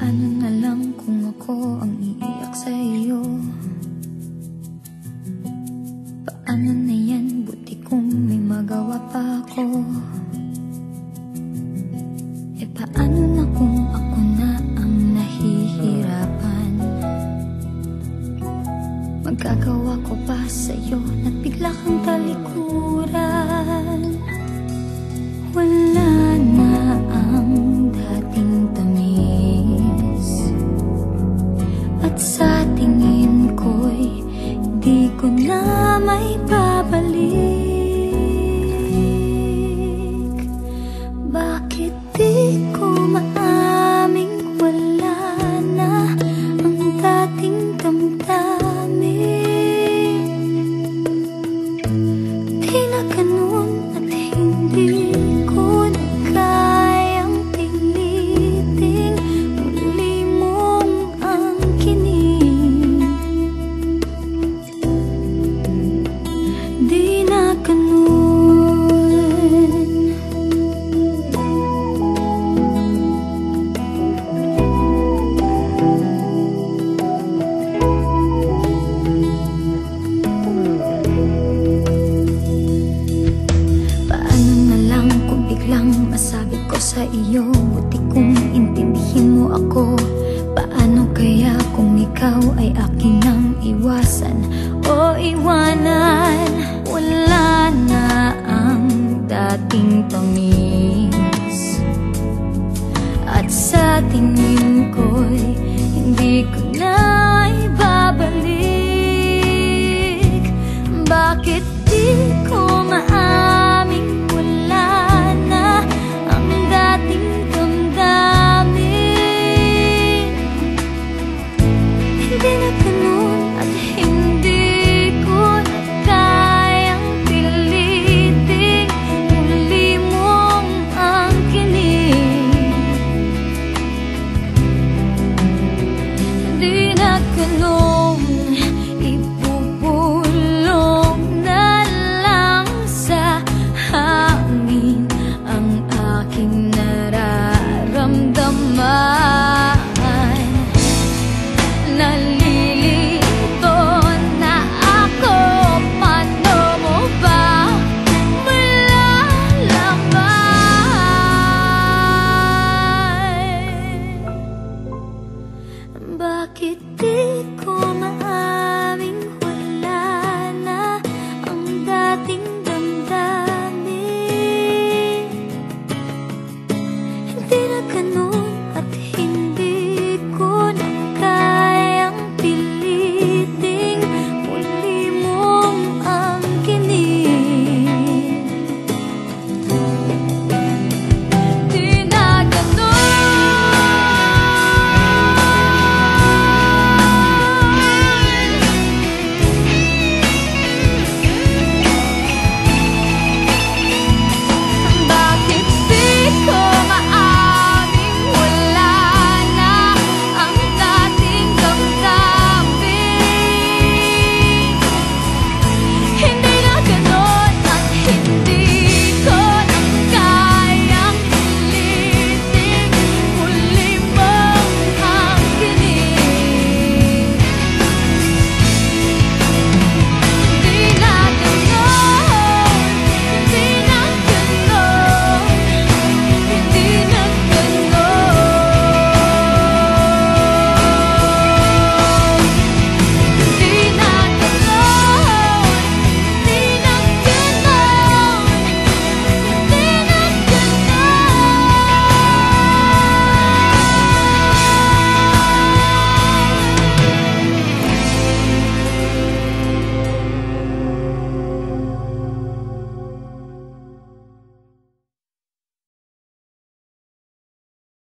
Paano na lang kung ako ang iiyak sa iyo? Paano na yan? Buti kung may magawa pa ako. Paano na kung ako na ang nahihirapan? Magagawa ko ba sa'yo na't bigla kang talikuran? Wala na ang dating tamis, at sa tingin ko'y di ko na may babalik. Bakit di ko maaming wala na ang dating damdamin? Di na ganun at hindi ko na kayang piliting muli mong angkinin. Di na ganun. Masabi ko sa iyo, buti kung intindihin mo ako. Paano kaya kung ikaw ay akin nang iwasan o iwanan? Wala na ang dating tamis, at sa tingin ko'y hindi ko na ibabalik. Bakit di ko maaming bakit di